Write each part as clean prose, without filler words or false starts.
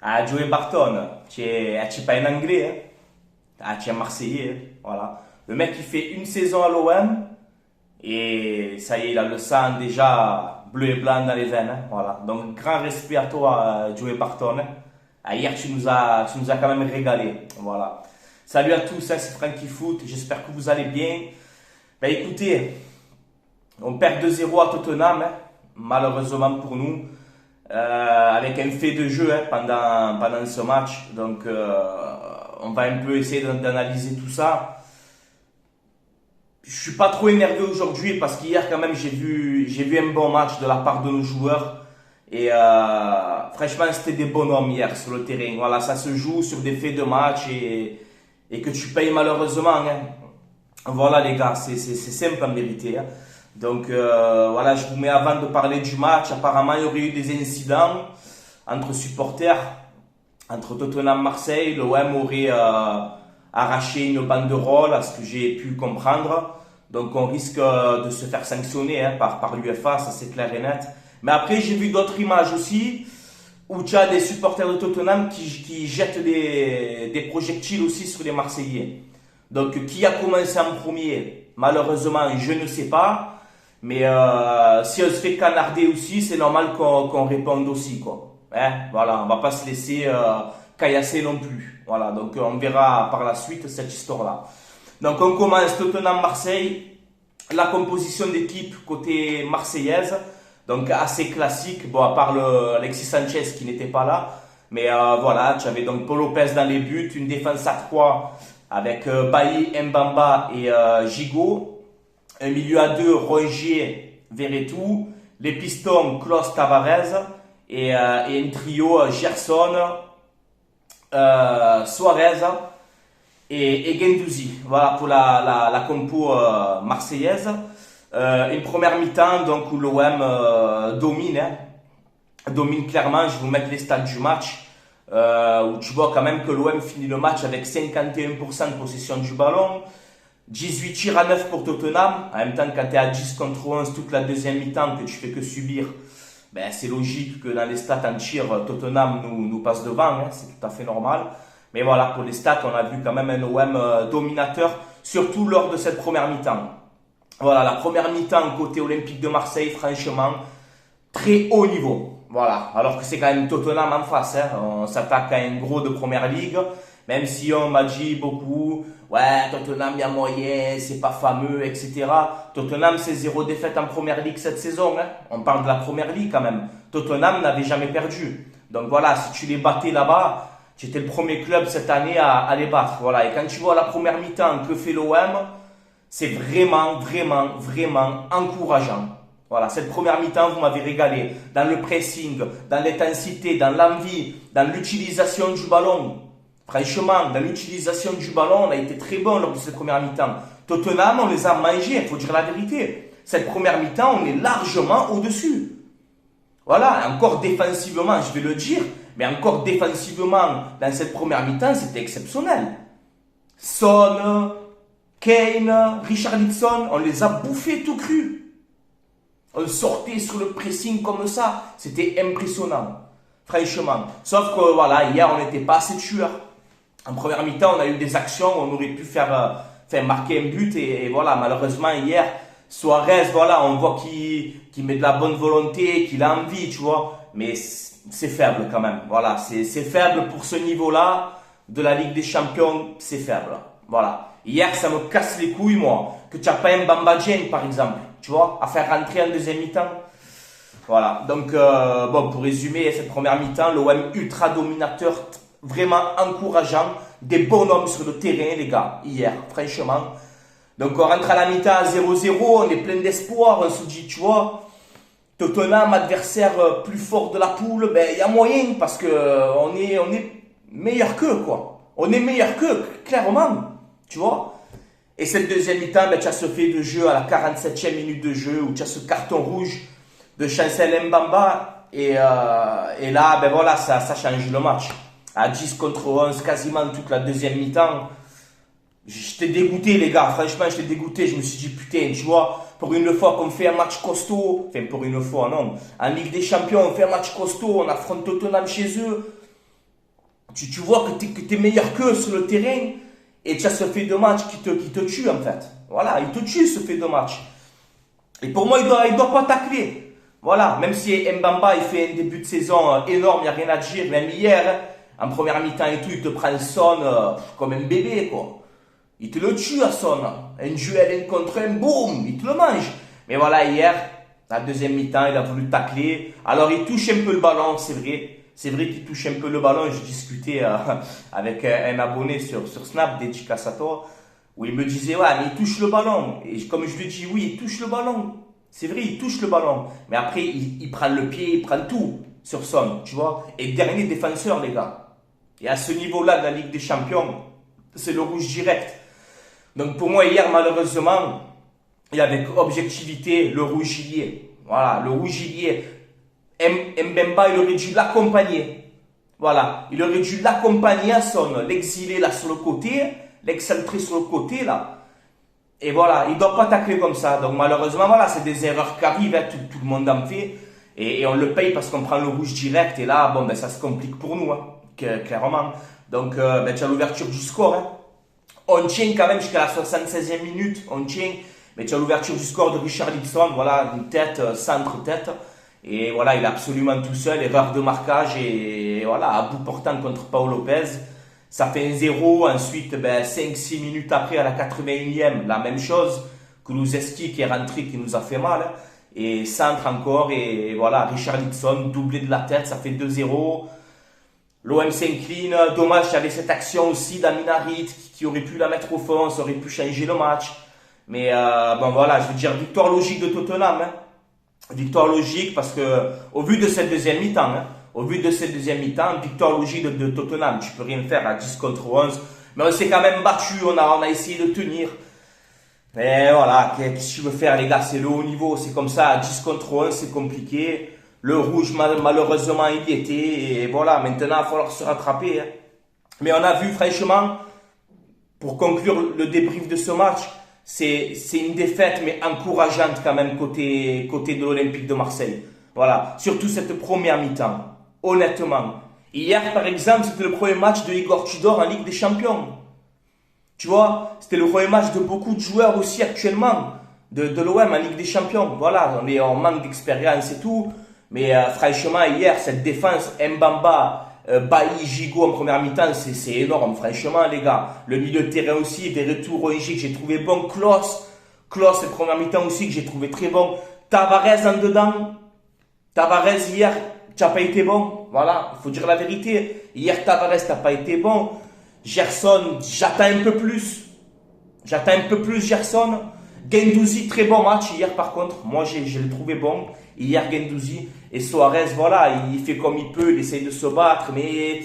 Ah, Joey Barton, tu es pas un Anglais, hein. Ah, tu es un Marseillais, hein. Voilà. Le mec, il fait une saison à l'OM et ça y est, il a le sang déjà bleu et blanc dans les veines, hein. Voilà. Donc, grand respect à toi, Joey Barton, hein. Ah, hier, tu nous as quand même régalé. Voilà. Salut à tous, hein, c'est Frankie Foot. J'espère que vous allez bien. Ben, écoutez, on perd 2-0 à Tottenham, hein, malheureusement pour nous, avec un fait de jeu, hein, pendant ce match. Donc, on va un peu essayer d'analyser tout ça. Je suis pas trop énervé aujourd'hui parce qu'hier quand même j'ai vu un bon match de la part de nos joueurs et franchement c'était des bonhommes hier sur le terrain. Voilà, ça se joue sur des faits de match et que tu payes malheureusement, hein. Voilà les gars, c'est simple en vérité, hein. Donc voilà, je vous mets avant de parler du match. Apparemment il y aurait eu des incidents entre supporters, entre Tottenham Marseille. L'OM aurait arraché une banderole à ce que j'ai pu comprendre. Donc on risque de se faire sanctionner, hein, par l'UEFA, ça c'est clair et net. Mais après j'ai vu d'autres images aussi où tu as des supporters de Tottenham qui jettent des projectiles aussi sur les Marseillais. Donc qui a commencé en premier? Malheureusement je ne sais pas. Mais si on se fait canarder aussi, c'est normal qu'on réponde aussi, quoi. Hein, voilà, on va pas se laisser caillasser non plus. Voilà, donc on verra par la suite cette histoire-là. Donc on commence Tottenham-Marseille. La composition d'équipe côté marseillaise, donc assez classique, bon à part Alexis Sanchez qui n'était pas là. Mais voilà, tu avais donc Paul Lopez dans les buts, une défense à 3 avec Bailly, Mbamba et Gigot. Un milieu à 2, Rongier, Verretou. Les pistons, Klaus, Tavares. Et un trio, Gerson, Suarez et Guendouzi. Voilà pour la compo marseillaise. Une première mi-temps donc, où l'OM domine. Hein. Domine clairement. Je vais vous mettre les stats du match. Où tu vois quand même que l'OM finit le match avec 51% de possession du ballon. 18 tirs à 9 pour Tottenham. En même temps, quand tu es à 10 contre 11 toute la deuxième mi-temps, que tu fais que subir, ben, c'est logique que dans les stats en tir, Tottenham nous passe devant. Hein, c'est tout à fait normal. Mais voilà, pour les stats, on a vu quand même un OM dominateur, surtout lors de cette première mi-temps. Voilà, la première mi-temps côté Olympique de Marseille, franchement, très haut niveau. Voilà, alors que c'est quand même Tottenham en face. Hein. On s'attaque à un gros de première ligue. Même si on m'a dit beaucoup, ouais, Tottenham, il y a moyen, c'est pas fameux, etc. Tottenham, c'est 0 défaite en première ligue cette saison. Hein. On parle de la première ligue quand même. Tottenham n'avait jamais perdu. Donc voilà, si tu les battais là-bas, tu étais le premier club cette année à les battre. Voilà. Et quand tu vois la première mi-temps que fait l'OM, c'est vraiment, vraiment, vraiment encourageant. Voilà, cette première mi-temps, vous m'avez régalé. Dans le pressing, dans l'intensité, dans l'envie, dans l'utilisation du ballon. Franchement, dans l'utilisation du ballon, on a été très bon lors de cette première mi-temps. Tottenham, on les a mangés, il faut dire la vérité. Cette première mi-temps, on est largement au-dessus. Voilà, encore défensivement, je vais le dire, mais encore défensivement, dans cette première mi-temps, c'était exceptionnel. Son, Kane, Richarlison, on les a bouffés tout crus. On sortait sur le pressing comme ça, c'était impressionnant. Franchement. Sauf que voilà, hier, on n'était pas assez tueurs. En première mi-temps, on a eu des actions où on aurait pu faire marquer un but et voilà, malheureusement hier, Suarez, voilà, on voit qu'il met de la bonne volonté, qu'il a envie, tu vois, mais c'est faible quand même. Voilà, c'est faible pour ce niveau-là de la Ligue des Champions, c'est faible. Voilà. Hier, ça me casse les couilles, moi, que tu n'as pas un Bamba Dieng, par exemple, tu vois, à faire rentrer en deuxième mi-temps. Voilà, donc bon, pour résumer cette première mi-temps, l'OM ultra dominateur, vraiment encourageant, des bonhommes sur le terrain, les gars, hier, franchement. Donc on rentre à la mi-temps à 0-0, on est plein d'espoir, on se dit, tu vois, Tottenham, adversaire plus fort de la poule, ben il y a moyen parce que on est meilleur qu'eux, quoi. On est meilleur qu'eux, clairement, tu vois. Et cette deuxième mi-temps, ben, tu as ce fait de jeu à la 47e minute de jeu où tu as ce carton rouge de Chancel Mbamba et là ben voilà ça change le match à 10 contre 11 quasiment toute la deuxième mi-temps. J'étais dégoûté les gars, franchement j'étais dégoûté, je me suis dit putain tu vois, pour une fois qu'on fait un match costaud, enfin pour une fois non, en Ligue des Champions on fait un match costaud, on affronte Tottenham chez eux, Tu vois que tu es meilleur qu'eux sur le terrain et tu as ce fait de match qui te tue en fait. Voilà, il te tue ce fait de match. Et pour moi, il doit pas tacler. Voilà, même si Mbamba il fait un début de saison énorme, il n'y a rien à dire. Même hier, en première mi-temps et tout, il te prend Son comme un bébé quoi. Il te le tue à Son. Un duel un contre un, boum, il te le mange. Mais voilà, hier, la deuxième mi-temps, il a voulu tacler. Alors il touche un peu le ballon, c'est vrai. C'est vrai qu'il touche un peu le ballon. Je discutais avec un abonné sur Snap, dédicace à toi, où il me disait, ouais, mais il touche le ballon. Et comme je lui dis, oui, il touche le ballon. C'est vrai, il touche le ballon. Mais après, il prend le pied, il prend tout sur Son, tu vois. Et dernier défenseur, les gars. Et à ce niveau-là de la Ligue des Champions, c'est le rouge direct. Donc pour moi, hier, malheureusement, et avec objectivité, le rouge il y est. Voilà, le rouge il y est. Mbemba, il aurait dû l'accompagner. Voilà, il aurait dû l'accompagner à Son, l'exiler là sur le côté, l'excentrer sur le côté là. Et voilà, il ne doit pas tacler comme ça. Donc malheureusement, voilà, c'est des erreurs qui arrivent, hein, tout le monde en fait. Et on le paye parce qu'on prend le rouge direct. Et là, bon, ben, ça se complique pour nous, hein, clairement. Donc, ben, tu as l'ouverture du score. Hein. On tient quand même jusqu'à la 76e minute, on tient. Mais tu as l'ouverture du score de Richarlison, voilà, une tête, centre-tête. Et voilà, il est absolument tout seul, erreur de marquage et voilà, à bout portant contre Pau Lopez. Ça fait un 0, ensuite ben, 5-6 minutes après à la 81e, la même chose. Kulusevski qui est rentré, qui nous a fait mal. Et centre encore, et voilà, Richarlison, doublé de la tête, ça fait 2-0. L'OM s'incline, dommage, il y avait cette action aussi d'Aminarit qui aurait pu la mettre au fond, ça aurait pu changer le match. Mais bon voilà, je veux dire, victoire logique de Tottenham. Hein. Victoire logique parce que au vu de cette deuxième mi-temps, hein, au vu de cette deuxième mi-temps, victoire logique de Tottenham. Tu peux rien faire à 10 contre 11. Mais on s'est quand même battu, on a essayé de tenir. Mais voilà, qu'est-ce que tu veux faire les gars, c'est le haut niveau, c'est comme ça, à 10 contre 11, c'est compliqué. Le rouge, malheureusement, il y était. Et voilà, maintenant, il va falloir se rattraper. Hein. Mais on a vu, franchement, pour conclure le débrief de ce match, c'est une défaite, mais encourageante quand même côté de l'Olympique de Marseille. Voilà, surtout cette première mi-temps. Honnêtement. Hier, par exemple, c'était le premier match de Igor Tudor en Ligue des Champions. Tu vois, c'était le premier match de beaucoup de joueurs aussi actuellement de l'OM en Ligue des Champions. Voilà, on manque d'expérience et tout. Mais franchement, hier, cette défense, Mbamba, Bailly, Gigot en première mi-temps, c'est énorme, franchement, les gars. Le milieu de terrain aussi, des retours au NG que j'ai trouvé bon. Klaus, en première mi-temps aussi, que j'ai trouvé très bon. Tavares en dedans. Tavares, hier, tu n'as pas été bon. Voilà, il faut dire la vérité. Hier, Tavares, tu n'as pas été bon. Gerson, j'attends un peu plus. Gerson. Guendouzi, très bon match hier par contre. Moi, je l'ai trouvé bon. Hier, Guendouzi. Et Suarez, voilà, il fait comme il peut. Il essaye de se battre, mais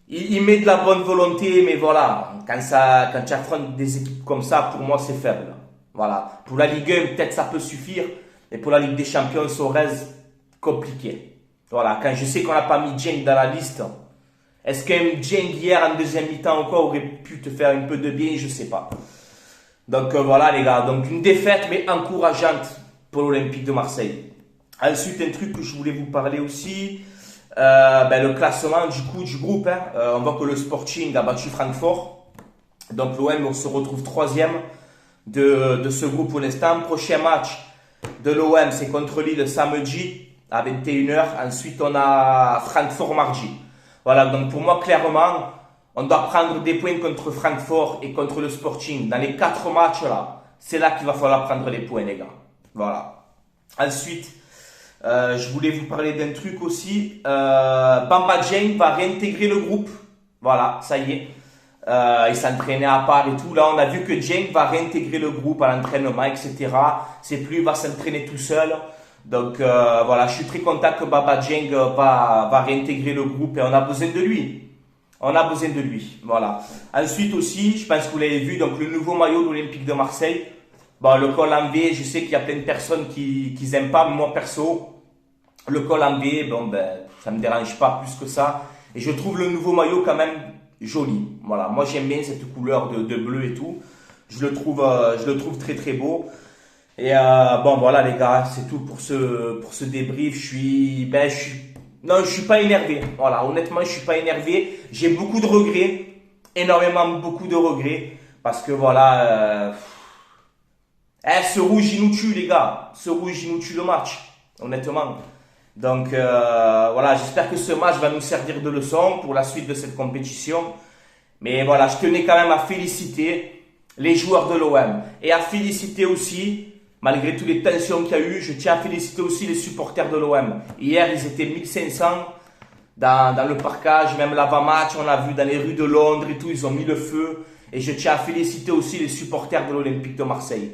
il met de la bonne volonté. Mais voilà, quand tu affrontes des équipes comme ça, pour moi, c'est faible. Voilà. Pour la Ligue 1, peut-être ça peut suffire. Mais pour la Ligue des Champions, Suarez, compliqué. Voilà. Quand je sais qu'on n'a pas mis Dieng dans la liste, est-ce qu'un Dieng hier en deuxième mi-temps encore aurait pu te faire un peu de bien? Je ne sais pas. Donc voilà les gars, donc une défaite mais encourageante pour l'Olympique de Marseille. Ensuite un truc que je voulais vous parler aussi, le classement du groupe. Hein. On voit que le Sporting a battu Francfort. Donc l'OM se retrouve troisième de ce groupe pour l'instant. Prochain match de l'OM c'est contre Lille samedi à 21h. Ensuite on a Francfort mardi. Voilà, donc pour moi, clairement, on doit prendre des points contre Francfort et contre le Sporting. Dans les 4 matchs là, c'est là qu'il va falloir prendre les points, les gars. Voilà. Ensuite, je voulais vous parler d'un truc aussi. Bamba Dieng va réintégrer le groupe. Voilà, ça y est. Il s'entraînait à part et tout. Là, on a vu que Dieng va réintégrer le groupe à l'entraînement, etc. C'est plus, il va s'entraîner tout seul. Donc voilà, je suis très content que Bamba Dieng va réintégrer le groupe et on a besoin de lui. Voilà. Ensuite aussi, je pense que vous l'avez vu, donc le nouveau maillot de l'Olympique de Marseille. Bon, le col en V, je sais qu'il y a plein de personnes qui n'aiment pas, mais moi perso, le col en V, bon ben, ça me dérange pas plus que ça. Et je trouve le nouveau maillot quand même joli. Voilà, moi j'aime bien cette couleur de bleu et tout. Je le trouve très très beau. Et bon voilà les gars, c'est tout pour ce débrief. Je suis Non, je suis pas énervé. Voilà, honnêtement, je suis pas énervé. J'ai beaucoup de regrets, énormément, beaucoup de regrets, parce que voilà, ce rouge il nous tue les gars. Ce rouge il nous tue le match, honnêtement. Donc voilà, j'espère que ce match va nous servir de leçon pour la suite de cette compétition. Mais voilà, je tenais quand même à féliciter les joueurs de l'OM et à féliciter aussi, malgré toutes les tensions qu'il y a eu, je tiens à féliciter aussi les supporters de l'OM. Hier, ils étaient 1500 dans le parcage, même l'avant-match, on a vu dans les rues de Londres et tout, ils ont mis le feu. Et je tiens à féliciter aussi les supporters de l'Olympique de Marseille.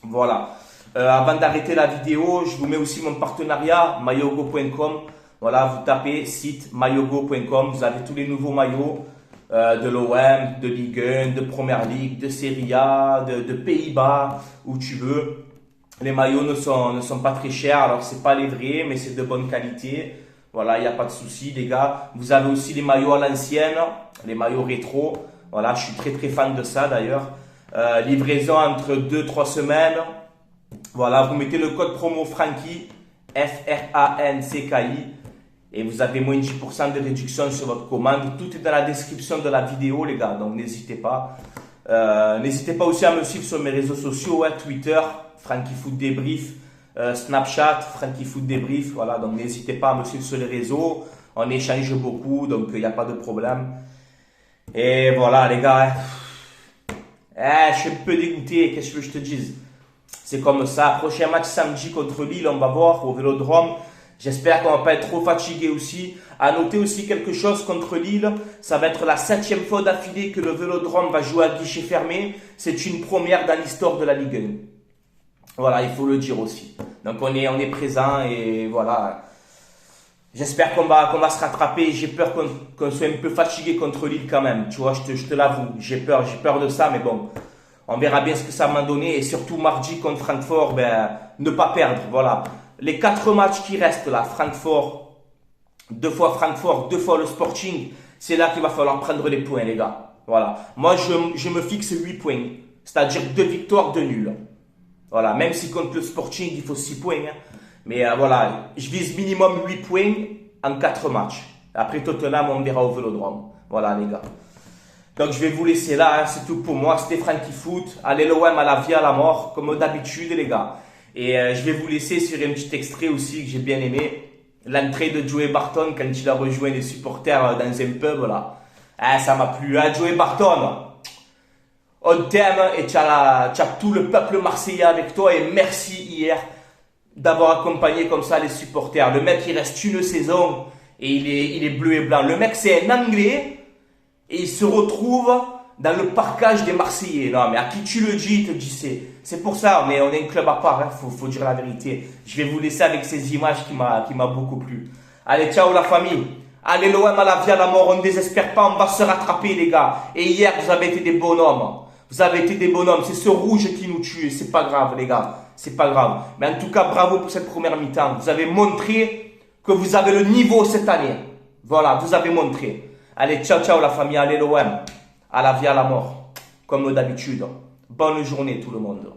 Voilà. Avant d'arrêter la vidéo, je vous mets aussi mon partenariat, maillogo.com. Voilà, vous tapez site maillogo.com, vous avez tous les nouveaux maillots de l'OM, de Ligue 1, de Première Ligue, de Serie A, de Pays-Bas, où tu veux. Les maillots ne sont pas très chers, alors c'est pas les vrais, mais c'est de bonne qualité. Voilà, il n'y a pas de souci les gars. Vous avez aussi les maillots à l'ancienne, les maillots rétro. Voilà, je suis très très fan de ça d'ailleurs. Livraison entre 2-3 semaines. Voilà, vous mettez le code promo Francky, F-R-A-N-C-K-I, et vous avez moins de 10% de réduction sur votre commande. Tout est dans la description de la vidéo, les gars, donc n'hésitez pas. N'hésitez pas aussi à me suivre sur mes réseaux sociaux, Twitter, Francky Foot Débrief, Snapchat, Francky Foot Débrief. Voilà, donc n'hésitez pas à me suivre sur les réseaux. On échange beaucoup, donc il n'y a pas de problème. Et voilà, les gars. Je suis un peu dégoûté, qu'est-ce que je te dise? C'est comme ça. Prochain match samedi contre Lille, on va voir au Vélodrome. J'espère qu'on va pas être trop fatigué aussi. À noter aussi quelque chose contre Lille. Ça va être la 7e fois d'affilée que le Vélodrome va jouer à guichet fermé. C'est une première dans l'histoire de la Ligue 1. Voilà, il faut le dire aussi. Donc on est présent et voilà. J'espère qu'on va se rattraper. J'ai peur qu'on soit un peu fatigué contre Lille quand même. Tu vois, je te l'avoue. J'ai peur de ça, mais bon. On verra bien ce que ça m'a donné. Et surtout mardi contre Francfort, ne pas perdre. Voilà. Les 4 matchs qui restent là, Francfort, 2 fois Francfort, 2 fois le Sporting, c'est là qu'il va falloir prendre les points, les gars. Voilà. Moi, je me fixe 8 points. C'est-à-dire 2 victoires, 2 nuls. Voilà. Même si contre le Sporting, il faut 6 points. Hein. Mais voilà, je vise minimum 8 points en 4 matchs. Après Tottenham, on verra au Vélodrome. Voilà, les gars. Donc, je vais vous laisser là. Hein. C'est tout pour moi. C'était Francky Foot. Allez, l'OM à la vie, à la mort, comme d'habitude, les gars. Et je vais vous laisser sur un petit extrait aussi que j'ai bien aimé. L'entrée de Joey Barton quand il a rejoint les supporters dans un pub là. Ça m'a plu. Hein, Joey Barton, on t'aime et tu as tout le peuple marseillais avec toi. Et merci hier d'avoir accompagné comme ça les supporters. Le mec il reste une saison et il est bleu et blanc. Le mec c'est un Anglais et il se retrouve dans le parcage des Marseillais. Non mais à qui tu le dis, il te dit c'est pour ça, mais on est un club à part, hein, faut dire la vérité. Je vais vous laisser avec ces images qui m'a beaucoup plu. Allez, ciao la famille. Allez l'OM à la vie, à la mort, on ne désespère pas, on va se rattraper les gars. Et hier vous avez été des bonhommes. Vous avez été des bonhommes, c'est ce rouge qui nous tue, c'est pas grave les gars. C'est pas grave. Mais en tout cas, bravo pour cette première mi-temps. Vous avez montré que vous avez le niveau cette année. Voilà, vous avez montré. Allez, ciao, ciao la famille. Allez l'OM. À la vie, à la mort. Comme d'habitude. Bonne journée tout le monde.